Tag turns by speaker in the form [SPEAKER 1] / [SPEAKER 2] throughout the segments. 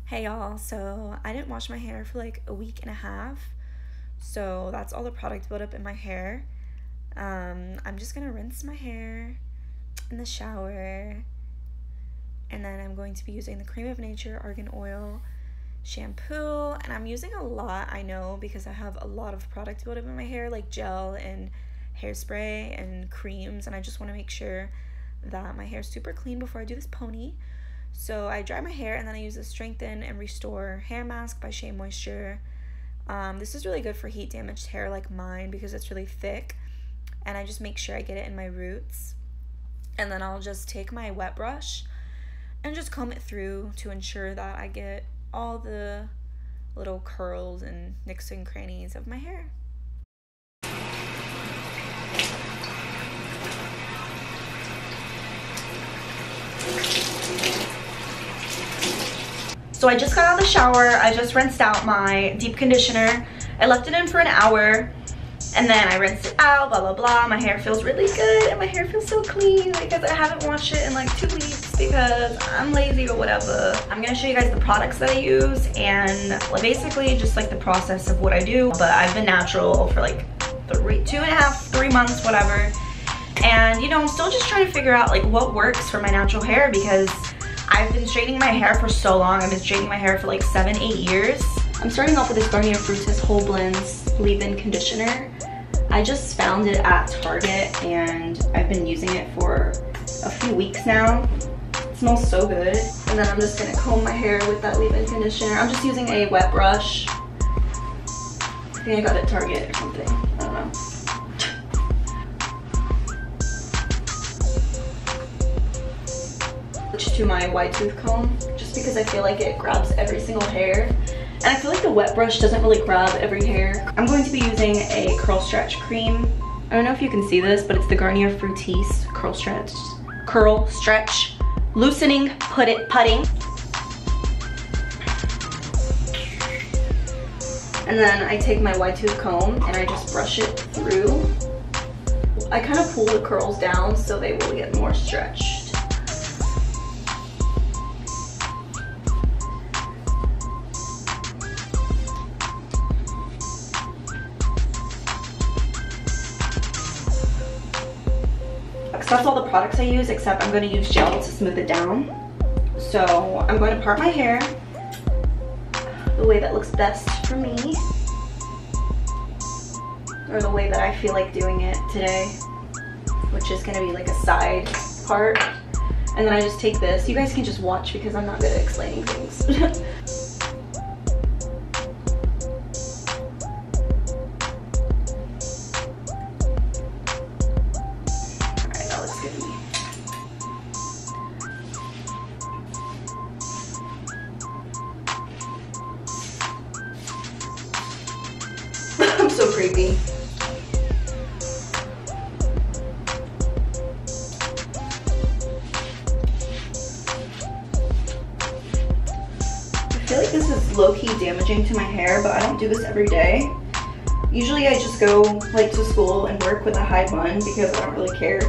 [SPEAKER 1] Hey y'all, so I didn't wash my hair for like a week and a half, so that's all the product buildup in my hair. I'm just gonna rinse my hair in the shower, and then I'm going to be using the Cream of Nature Argan Oil shampoo, and I'm using a lot, I know, because I have a lot of product buildup in my hair, like gel and hairspray and creams, and I just want to make sure that my hair is super clean before I do this pony. So I dry my hair and then I use the Strengthen and Restore Hair Mask by Shea Moisture. This is really good for heat damaged hair like mine because it's really thick, and I just make sure I get it in my roots. And then I'll just take my wet brush and just comb it through to ensure that I get all the little curls and nicks and crannies of my hair. So I just got out of the shower. I just rinsed out my deep conditioner. I left it in for an hour and then I rinsed it out, blah, blah, blah. My hair feels really good and my hair feels so clean because I haven't washed it in like 2 weeks because I'm lazy or whatever. I'm gonna show you guys the products that I use and basically just like the process of what I do. But I've been natural for like 3 months, whatever. And you know, I'm still just trying to figure out like what works for my natural hair because I've been straightening my hair for so long. I've been straightening my hair for like 7-8 years. I'm starting off with this Garnier Fructis Whole Blends Leave-In Conditioner. I just found it at Target and I've been using it for a few weeks now. It smells so good. And then I'm just gonna comb my hair with that leave-in conditioner. I'm just using a wet brush. I think I got it at Target or something. I don't know. To my wide tooth comb just because I feel like it grabs every single hair, and I feel like the wet brush doesn't really grab every hair. I'm going to be using a curl stretch cream. I don't know if you can see this, but it's the Garnier Fructis curl stretch loosening putting. And then I take my wide tooth comb and I just brush it through. I kind of pull the curls down so they will get more stretched. That's all the products I use, except I'm going to use gel to smooth it down. So I'm going to part my hair the way that looks best for me, or the way that I feel like doing it today, which is going to be like a side part. And then I just take this. You guys can just watch because I'm not good at explaining things. I'm so creepy. I feel like this is low-key damaging to my hair, but I don't do this every day. Usually I just go like to school and work with a high bun because I don't really care.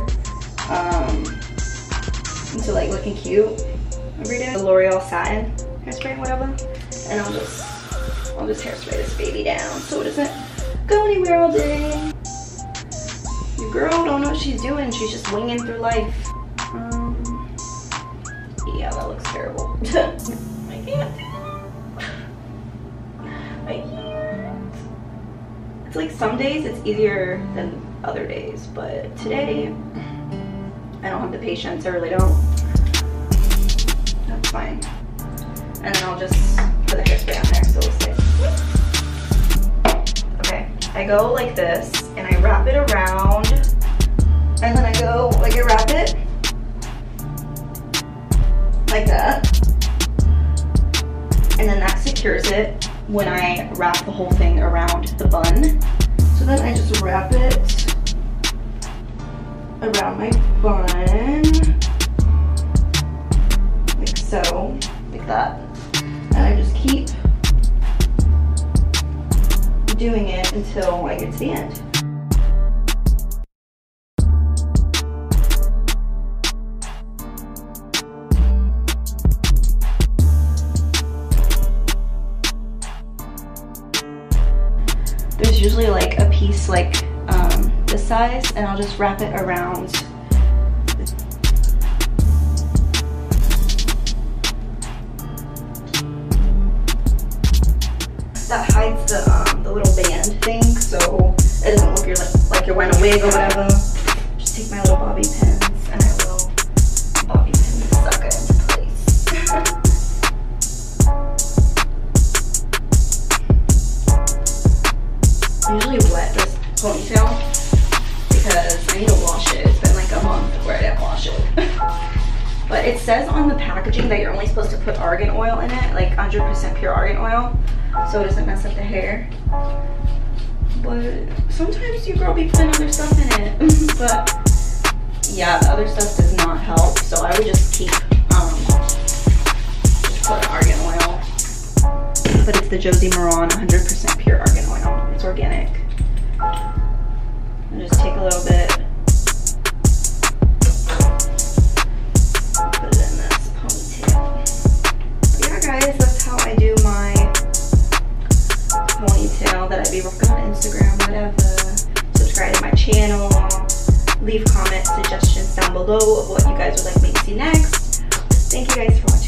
[SPEAKER 1] Into like looking cute every day. The L'Oreal Satin hairspray, whatever. And I'll just hairspray this baby down so it doesn't go anywhere all day. Your girl don't know what she's doing. She's just winging through life. Yeah, that looks terrible. I can't do it. I can't. It's like some days it's easier than other days, but today I don't have the patience. I really don't. That's fine. And then I'll just put the hairspray on there so it'll stay. Okay, I go like this and I wrap it around, and then I go like I wrap it like that, and then that secures it when I wrap the whole thing around the bun. So then I just wrap it around my bun like so, like that. And I just keep doing it until I get to the end. usually like a piece like this size, and I'll just wrap it around. That hides the little band thing, so it doesn't look like you're wearing a wig or whatever. Just take my little bobby pins and I will bobby pin this sucker into place. I usually wet this ponytail because I need to wash it. It's been like a month where I didn't wash it. But it says on the packaging that you're only supposed to put argan oil in it, like 100% pure argan oil, so it doesn't mess up the hair. But sometimes your girl be putting other stuff in it. But yeah, the other stuff does not help, so I would just keep just put argan oil. But it's the JOSIE MARAN 100% pure argan oil. It's organic. And just take a little bit, put it in this ponytail. But yeah, guys, that's how I do my ponytail that I be rocking on Instagram, whatever. Subscribe to my channel. Leave comment suggestions down below of what you guys would like me to see next. Thank you guys for watching.